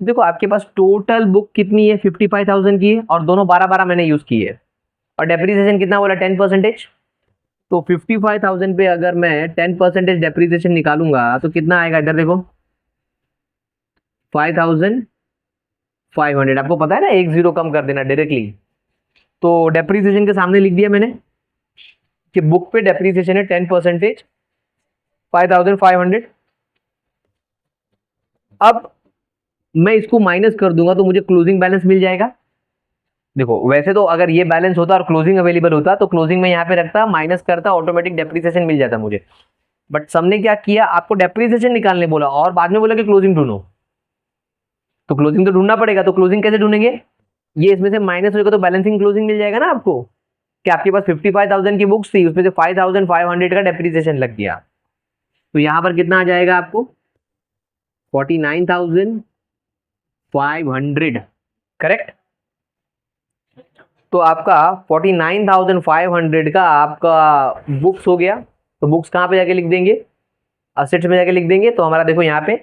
देखो आपके पास टोटल बुक कितनी है, 55,000 की है, और दोनों 12-12 मैंने यूज की है, और डेप्रिसिएशन कितना बोला, 10%। तो 55,000 पे अगर मैं 10% डेप्रिसिएशन निकालूंगा तो कितना आएगा, इधर देखो 5,500। आपको पता है ना, एक जीरो कम कर देना डायरेक्टली, तो डेप्रिसिएशन के सामने लिख दिया मैंने कि बुक पे डेप्रिसिएशन है 10%, 5,500। अब मैं इसको माइनस कर दूंगा तो मुझे क्लोजिंग बैलेंस मिल जाएगा। देखो वैसे तो अगर ये बैलेंस होता और क्लोजिंग अवेलेबल होता तो क्लोजिंग में यहाँ पे रखता, माइनस करता, ऑटोमेटिक डेप्रिसिएशन मिल जाता मुझे, बट सबने क्या किया, आपको डेप्रिसिएशन निकालने बोला और बाद में बोला कि क्लोजिंग ढूंढो, तो क्लोजिंग तो ढूंढना पड़ेगा, तो क्लोजिंग कैसे ढूंढेंगे, ये इसमें से माइनस होगा तो बैलेंसिंग क्लोजिंग मिल जाएगा ना आपको, कि आपके पास 55,000 की बुक्स थी, उसमें से 5,500 का डेप्रिसिएशन लग गया, तो यहाँ पर कितना आ जाएगा आपको, 49,500, करेक्ट। तो आपका 49,500 का आपका बुक्स हो गया, तो बुक्स कहाँ पे जाके लिख देंगे, असेट्स में जाके लिख देंगे। तो हमारा देखो यहाँ पे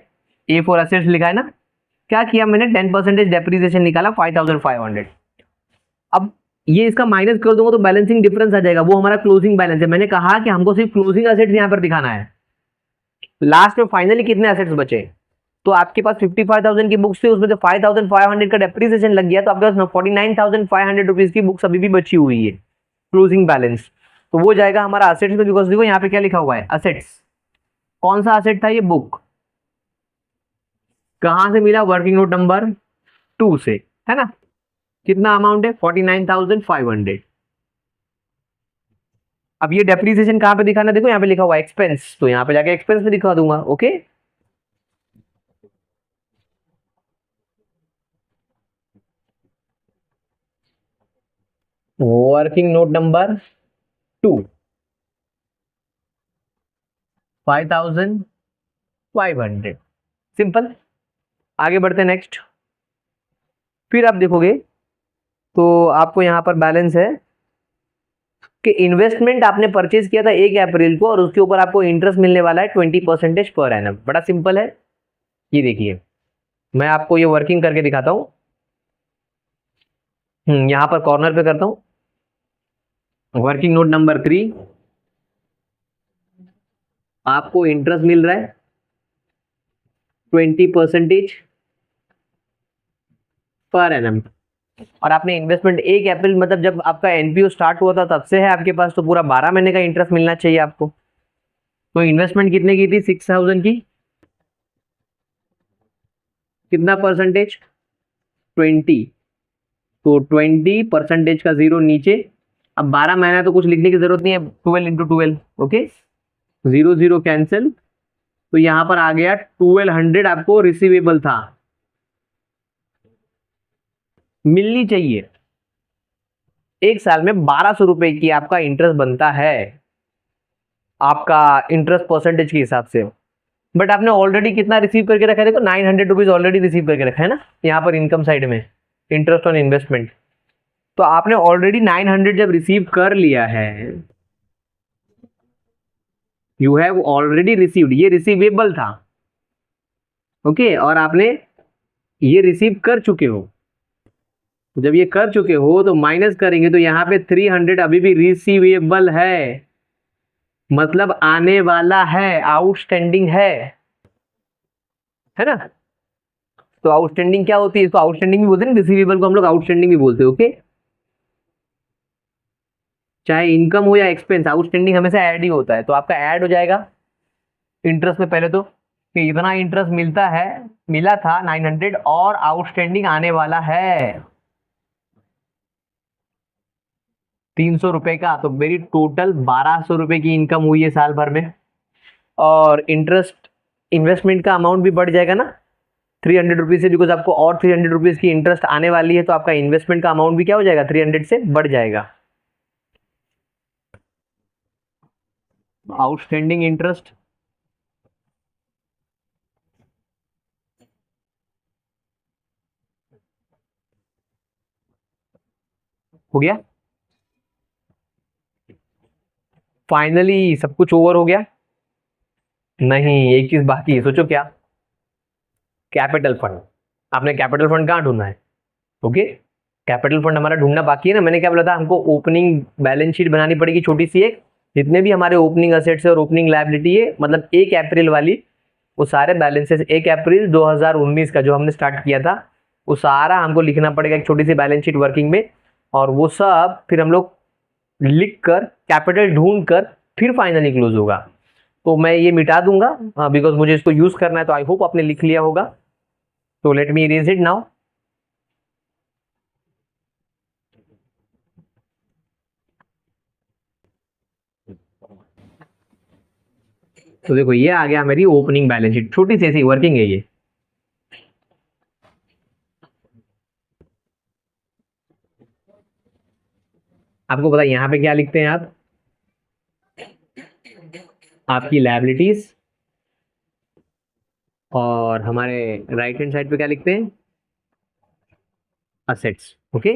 A फॉर असेट्स लिखा है ना, क्या किया मैंने, 10% डेप्रिसिएशन निकाला 5500। अब ये इसका माइनस कर दूंगा तो बैलेंसिंग डिफरेंस आ जाएगा, वो हमारा क्लोजिंग बैलेंस है। मैंने कहा कि हमको सिर्फ क्लोजिंग एसेट्स यहाँ पर दिखाना है, लास्ट में फाइनली कितने एसेट्स बचे। तो आपके पास 55,000 की बुक्स थी, उसमें से 5,500 का डेप्रिसिएशन लग गया, तो आपके पास 49,500 रुपीज की बुक्स अभी भी बची हुई है क्लोजिंग बैलेंस। तो वो जाएगा हमारा असेट्स में, बिकॉज देखो यहाँ पे क्या लिखा हुआ है, असेट्स। कौन सा असेट था ये, बुक। कहां से मिला, वर्किंग नोट नंबर 2 से, है ना। कितना अमाउंट है, 49,500। अब ये डेप्रिसिएशन कहां पे दिखाना, देखो यहाँ पे लिखा हुआ है एक्सपेंस, तो यहाँ पे जाके एक्सपेंस में दिखा दूंगा। Okay, working note number 2, 5,500, simple. आगे बढ़ते हैं नेक्स्ट। फिर आप देखोगे तो आपको यहाँ पर बैलेंस है कि इन्वेस्टमेंट आपने परचेज किया था 1 अप्रैल को, और उसके ऊपर आपको इंटरेस्ट मिलने वाला है 20% पर एनम। बड़ा सिंपल है, ये देखिए मैं आपको ये वर्किंग करके दिखाता हूँ। यहाँ पर कॉर्नर पे करता हूँ, वर्किंग नोट नंबर 3, आपको इंटरेस्ट मिल रहा है 20% पर एनम, और आपने इन्वेस्टमेंट 1 अप्रैल मतलब जब आपका एनपीओ स्टार्ट हुआ था तब से है आपके पास, तो पूरा 12 महीने का इंटरेस्ट मिलना चाहिए आपको। तो इन्वेस्टमेंट कितने की थी, 6,000 की, कितना परसेंटेज, 20, तो 20% का 0 नीचे। अब 12 महीना तो कुछ लिखने की जरूरत नहीं है, 12 इंटू 12, ओके, 0 0 कैंसिल। तो यहां पर आ गया 1200 आपको रिसीवेबल था, मिलनी चाहिए। एक साल में 1200 रुपए की आपका इंटरेस्ट बनता है, आपका इंटरेस्ट परसेंटेज के हिसाब से। बट आपने ऑलरेडी कितना रिसीव करके रखा है, देखो 900 रुपीज ऑलरेडी रिसीव करके रखा है ना, यहाँ पर इनकम साइड में इंटरेस्ट ऑन इन्वेस्टमेंट। तो आपने ऑलरेडी 900 जब रिसीव कर लिया है, यू हैव ऑलरेडी रिसीव्ड, ये रिसीवेबल था, ओके, और आपने ये रिसीव कर चुके हो। जब ये कर चुके हो तो माइनस करेंगे तो यहाँ पे 300 अभी भी रिसीवेबल है, मतलब आने वाला है, आउटस्टैंडिंग है ना। तो आउटस्टैंडिंग क्या होती है, इसको आउटस्टैंडिंग भी बोलते हैं, रिसीवेबल को हम लोग आउटस्टैंडिंग भी बोलते हैं, ओके। चाहे इनकम हो या एक्सपेंस, आउटस्टैंडिंग हमेशा ऐड ही होता है, तो आपका ऐड हो जाएगा इंटरेस्ट में पहले तो, कि इतना इंटरेस्ट मिलता है, मिला था 900 और आउटस्टैंडिंग आने वाला है 300 रुपए का, तो मेरी टोटल 1200 रुपए की इनकम हुई है साल भर में। और इंटरेस्ट इन्वेस्टमेंट का अमाउंट भी बढ़ जाएगा ना 300 रुपीज से, बिकॉज आपको और 300 रुपीज की इंटरेस्ट आने वाली है, तो आपका इन्वेस्टमेंट का अमाउंट भी क्या हो जाएगा, 300 से बढ़ जाएगा। आउटस्टैंडिंग इंटरेस्ट हो गया, फाइनली सब कुछ ओवर हो गया। नहीं, एक चीज बाकी है, सोचो क्या, कैपिटल फंड। आपने कैपिटल फंड कहाँ ढूंढना है, ओके, कैपिटल फंड हमारा ढूंढना बाकी है ना। मैंने क्या बोला था, हमको ओपनिंग बैलेंस शीट बनानी पड़ेगी छोटी सी एक, जितने भी हमारे ओपनिंग असेट्स और ओपनिंग लायबिलिटी है, मतलब 1 अप्रैल वाली, वो सारे बैलेंसेस 1 अप्रैल 2019 का जो हमने स्टार्ट किया था, वो सारा हमको लिखना पड़ेगा एक छोटी सी बैलेंस शीट वर्किंग में, और वो सब फिर हम लोग लिख कर कैपिटल ढूंढ कर फिर फाइनली क्लोज होगा। तो मैं ये मिटा दूंगा बिकॉज मुझे इसको यूज करना है, तो आई होप आपने लिख लिया होगा। तो let me erase it now. तो देखो ये आ गया मेरी ओपनिंग बैलेंस शीट, छोटी सी ऐसी वर्किंग है ये। आपको पता है यहाँ पे क्या लिखते हैं आप, आपकी लायबिलिटीज, और हमारे राइट हैंड साइड पे क्या लिखते हैं, असेट्स, ओके।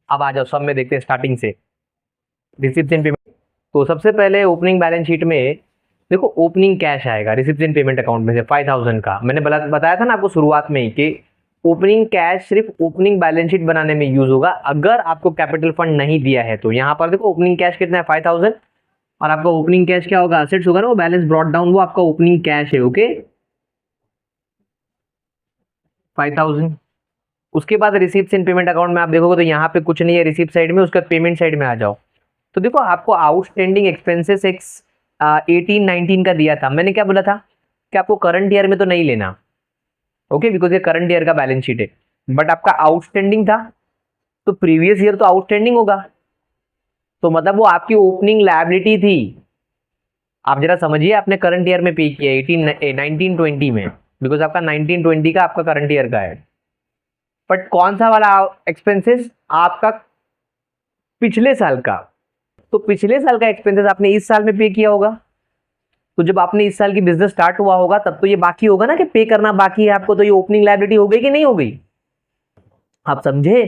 अब आ जाओ सब में देखते हैं स्टार्टिंग से, रिसिप्शन पेमेंट। तो सबसे पहले ओपनिंग बैलेंस शीट में देखो ओपनिंग कैश आएगा रिसिप्शन पेमेंट अकाउंट में से 5000 का। मैंने बताया था ना आपको शुरुआत में ही कि ओपनिंग कैश सिर्फ ओपनिंग बैलेंस शीट बनाने में यूज होगा अगर आपको कैपिटल फंड नहीं दिया है। तो यहाँ पर देखो ओपनिंग कैश कितना है 5000, और आपका ओपनिंग कैश क्या होगा, असेट्स होगा ना, वो बैलेंस ब्रॉट डाउन, वो आपका ओपनिंग कैश है। ओके 5000। उसके बाद रिसीप्ट इन पेमेंट अकाउंट में आप देखोगे तो यहाँ पे कुछ नहीं है रिसीप्ट साइड में, उसका पेमेंट साइड में आ जाओ तो देखो आपको आउटस्टैंडिंग एक्सपेंसेस एक 18-19 का दिया था। मैंने क्या बोला था कि आपको करंट ईयर में तो नहीं लेना, ओके, बिकॉज ये करंट ईयर का बैलेंस शीट है, बट आपका आउटस्टैंडिंग था तो प्रीवियस ईयर तो आउटस्टैंडिंग होगा, तो मतलब वो आपकी ओपनिंग लायबिलिटी थी। आप जरा समझिए, आपने करंट ईयर में पे किया 19-20 में, बिकॉज आपका 19-20 का आपका करंट ईयर का है। बट कौन सा वाला एक्सपेंसेस, आपका पिछले साल का, तो पिछले साल का एक्सपेंसेस आपने इस साल में पे किया होगा। तो जब आपने इस साल की बिजनेस स्टार्ट हुआ होगा तब तो ये बाकी होगा ना कि पे करना बाकी है आपको, तो ये ओपनिंग लायबिलिटी हो गई कि नहीं हो गई। आप समझे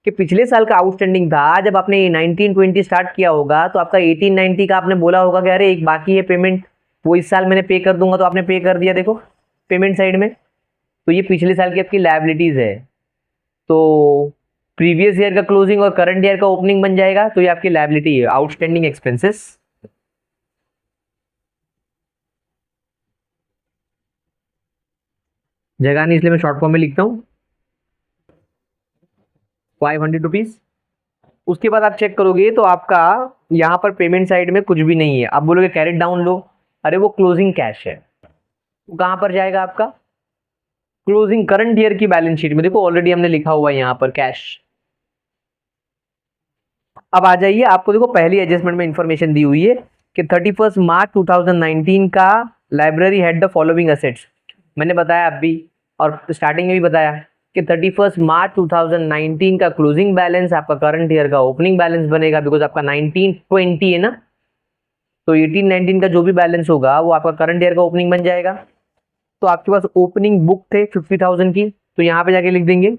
कि पिछले साल का आउटस्टैंडिंग था, जब आपने 19-20 स्टार्ट किया होगा तो आपका 18-19 का आपने बोला होगा कि अरे एक बाकी है पेमेंट, वो इस साल मैंने पे कर दूंगा, तो आपने पे कर दिया देखो पेमेंट साइड में। तो ये पिछले साल की आपकी लायबिलिटीज है, तो प्रीवियस ईयर का क्लोजिंग और करंट ईयर का ओपनिंग बन जाएगा, तो ये आपकी लायबिलिटी है आउटस्टैंडिंग एक्सपेंसेस। जगह नहीं इसलिए मैं शॉर्ट फॉर्म में लिखता हूँ 500 रुपीज। उसके बाद आप चेक करोगे तो आपका यहाँ पर पेमेंट साइड में कुछ भी नहीं है। आप बोलोगे कैरेट डाउन लो, अरे वो क्लोजिंग कैश है, वो कहाँ पर जाएगा आपका क्लोजिंग करंट ईयर की बैलेंस शीट में। देखो ऑलरेडी हमने लिखा हुआ है यहाँ पर कैश। अब आ जाइए, आपको देखो पहली एडजस्टमेंट में इंफॉर्मेशन दी हुई है कि 31 मार्च 2019 का library had the following assets. मैंने बताया अभी और स्टार्टिंग में भी बताया कि 31 मार्च 2019 का क्लोजिंग बैलेंस आपका करंट ईयर का ओपनिंग बैलेंस बनेगा, बिकॉज आपका 19-20 है ना, तो 18-19 का जो भी बैलेंस होगा वो आपका करंट ईयर का ओपनिंग बन जाएगा। तो आपके पास ओपनिंग बुक थे 50,000 की, तो यहाँ पे जाके लिख देंगे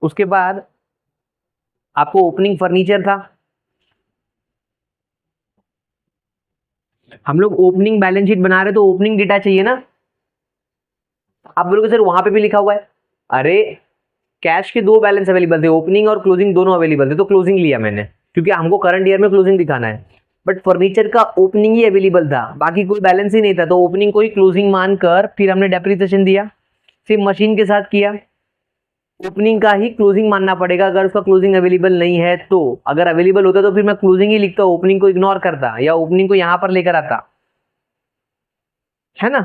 उसके बाद आपको ओपनिंग फर्नीचर था। हम लोग ओपनिंग बैलेंस शीट बना रहे तो ओपनिंग डेटा चाहिए ना। आप बोलोगे सर वहां पे भी लिखा हुआ है, अरे कैश के दो बैलेंस अवेलेबल थे, ओपनिंग और क्लोजिंग दोनों अवेलेबल थे, तो क्लोजिंग लिया मैंने क्योंकि हमको करंट ईयर में क्लोजिंग दिखाना है। बट फर्नीचर का ओपनिंग ही अवेलेबल था, बाकी कोई बैलेंस ही नहीं था, तो ओपनिंग को ही क्लोजिंग मानकर फिर हमने डेप्रिसिएशन दिया। सेम मशीन के साथ किया, ओपनिंग का ही क्लोजिंग मानना पड़ेगा अगर उसका क्लोजिंग अवेलेबल नहीं है तो। अगर अवेलेबल होता तो फिर मैं क्लोजिंग ही लिखता, ओपनिंग को इग्नोर करता या ओपनिंग को यहां पर लेकर आता, है ना।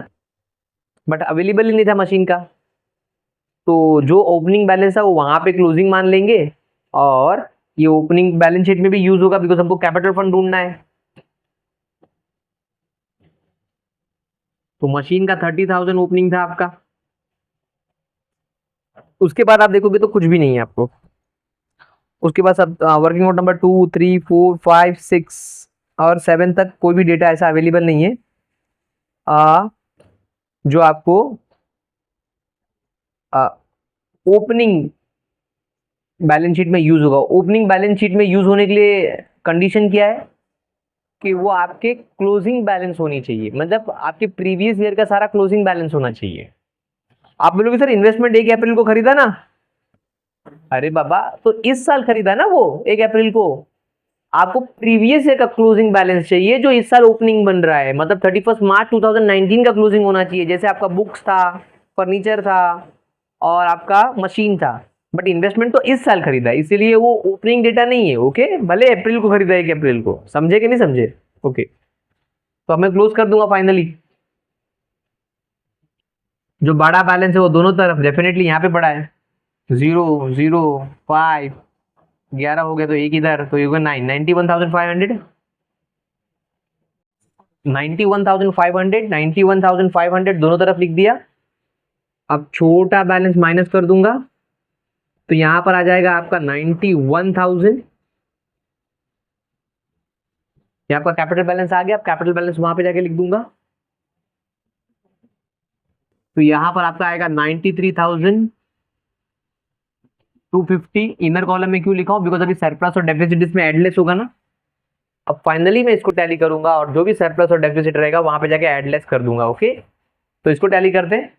बट अवेलेबल ही नहीं था मशीन का, तो जो ओपनिंग बैलेंस था वो वहां पे क्लोजिंग मान लेंगे, और ये ओपनिंग बैलेंस शीट में भी यूज होगा बिकॉज हमको कैपिटल फंड ढूंढना है। तो मशीन का 30,000 ओपनिंग था आपका। उसके बाद आप देखोगे तो कुछ भी नहीं है आपको। उसके बाद सब वर्किंग नोट नंबर 2, 3, 4, 5, 6 और 7 तक कोई भी डेटा ऐसा अवेलेबल नहीं है जो आपको ओपनिंग बैलेंस शीट में यूज होगा। ओपनिंग बैलेंस शीट में यूज होने के लिए कंडीशन क्या है कि वो आपके क्लोजिंग बैलेंस होनी चाहिए, मतलब आपके प्रीवियस ईयर का सारा क्लोजिंग बैलेंस होना चाहिए। आप बोलोगे सर इन्वेस्टमेंट 1 अप्रैल को खरीदा ना, अरे बाबा तो इस साल खरीदा ना वो 1 अप्रैल को, आपको प्रीवियस ईयर का क्लोजिंग बैलेंस चाहिए जो इस साल ओपनिंग बन रहा है, मतलब 31 मार्च 2019 का क्लोजिंग होना चाहिए। जैसे आपका बुक्स था, फर्नीचर था और आपका मशीन था, बट इन्वेस्टमेंट तो इस साल खरीदा है, इसीलिए वो ओपनिंग डेटा नहीं है। ओके, भले अप्रैल को खरीदा 1 अप्रैल को, समझे कि नहीं समझे। ओके, तो अब मैं क्लोज कर दूंगा फाइनली। जो बड़ा बैलेंस है वो दोनों तरफ डेफिनेटली यहाँ पे बड़ा है, 0, 0, 5, 11 हो गया तो एक इधर, तो ये 91,500, 91,500, 91,500 दोनों तरफ लिख दिया। अब छोटा बैलेंस माइनस कर दूंगा तो यहां पर आ जाएगा आपका 91,000। ये आपका कैपिटल बैलेंस आ गया। अब कैपिटल बैलेंस वहां पे जाके लिख दूंगा, तो यहां पर आपका आएगा 93,500। 250 इनर कॉलम में क्यों लिखा हूँ, बिकॉज अभी सरप्लस और डेफिसिट इसमें एडलेस होगा ना। अब फाइनली मैं इसको टैली करूंगा और जो भी सरप्लस और डेफिसिट रहेगा वहां पे जाके एडलेस कर दूंगा। ओके, तो इसको टैली करते हैं।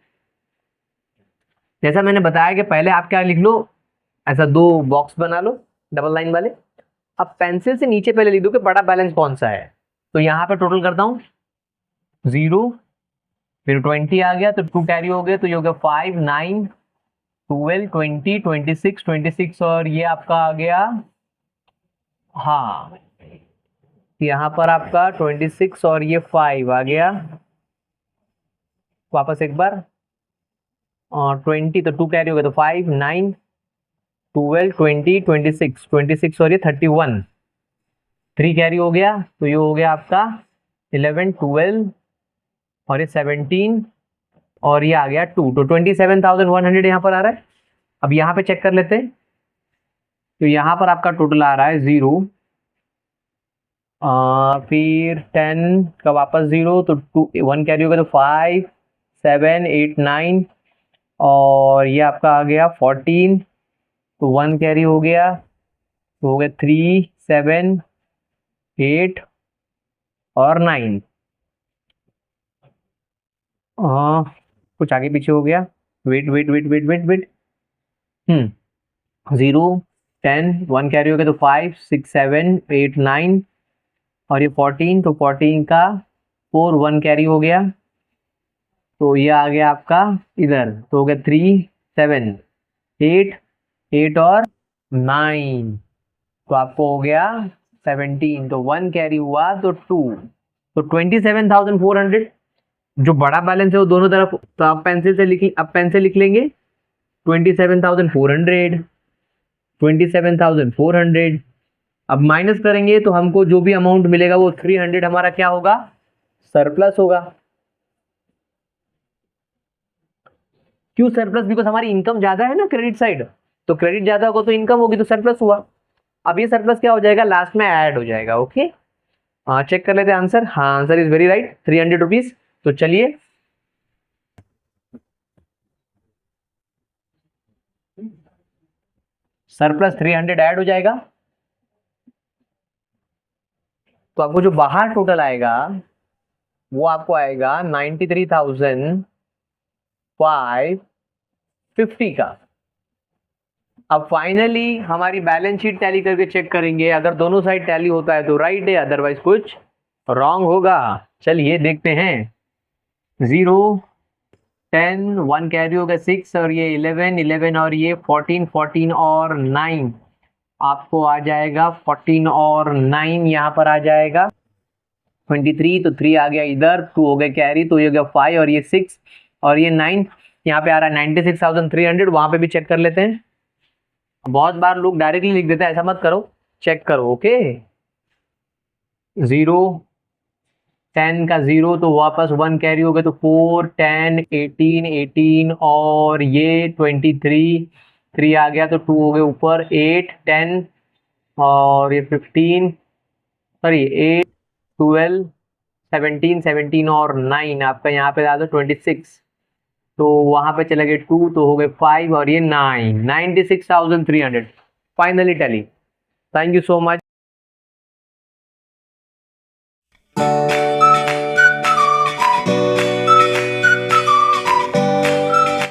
जैसा मैंने बताया कि पहले आप क्या लिख लो, ऐसा 2 बॉक्स बना लो डबल लाइन वाले। अब पेंसिल से नीचे पहले लिख दो कि बड़ा बैलेंस कौन सा है। तो यहाँ पे टोटल करता हूँ 0, फिर 20 आ गया तो 2 कैरी हो गए, तो ये हो गया 5 9 12 20 26 26 और ये आपका आ गया, हाँ यहाँ पर आपका 26 और ये 5 आ गया। वापस एक बार, और 20 तो 2 कैरी हो गया, तो 5 9 12 20 26 26 और ये 31, 3 कैरी हो गया, तो ये हो गया आपका 11 12 और ये 17 और ये आ गया 2, तो 27,100 यहाँ पर आ रहा है। अब यहाँ पे चेक कर लेते हैं, तो यहाँ पर आपका टोटल आ रहा है 0, फिर 10 का वापस 0, तो 1 कैरी हो गया, तो 5 7 8 9 और ये आपका आ गया 14, तो 1 कैरी हो गया, तो हो गया 3 7 8 और 9। कुछ आगे पीछे हो गया, wait wait wait wait wait wait 0 10 1 carry हो गया, तो 5 6 7 8 9 और ये 14, तो 14 का 4 1 कैरी हो गया, तो ये आ गया आपका इधर, तो हो गया 3 7 8 8 और 9, तो आपको हो गया 17, तो 1 कैरी हुआ, तो 2, तो 27,400 जो बड़ा बैलेंस है वो दोनों तरफ, तो आप पेंसिल से लिख, अब पेन से लिख लेंगे 27,400 27,400। अब माइनस करेंगे तो हमको जो भी अमाउंट मिलेगा वो 300 हमारा क्या होगा, सरप्लस होगा। क्यों सरप्लस, बिकॉज हमारी इनकम ज्यादा है ना क्रेडिट साइड, तो क्रेडिट ज्यादा होगा तो इनकम होगी, तो सरप्लस हुआ। अब ये सरप्लस क्या हो जाएगा, लास्ट में ऐड हो जाएगा। ओके, हाँ चेक कर लेते हैं आंसर। हाँ answer is very right, 300 rupees. तो चलिए सरप्लस 300 ऐड हो जाएगा, तो आपको जो बाहर टोटल आएगा वो आपको आएगा 93,550 का। अब फाइनली हमारी बैलेंस शीट टैली करके चेक करेंगे, अगर दोनों साइड टैली होता है तो राइट है, अदरवाइज कुछ रॉन्ग होगा। चलिए देखते हैं। 0 10 1 कैरी होगा 6 और ये 11 11 और ये 14 14 और 9, आपको आ जाएगा 14 और 9 यहाँ पर आ जाएगा 23, तो 3 आ गया इधर, 2 हो गया कैरी, तो ये हो गया 5 और ये 6 और ये 9, यहाँ पे आ रहा है 96,300। वहां पे भी चेक कर लेते हैं। बहुत बार लोग डायरेक्टली लिख देते हैं, ऐसा मत करो, चेक करो। ओके, 0 10 का 0, तो वापस 1 कैरी हो गया, तो 4 10 18 18 और ये 23, 3 आ गया, तो 2 हो गए ऊपर, 8 10 और ये 15, सॉरी 8 12 17 17 और 9, आपका यहाँ पे आ दो 26, तो वहां पे चले गए 2, तो हो गए 5 और ये 9, 96,300 finally tally. Thank you so much.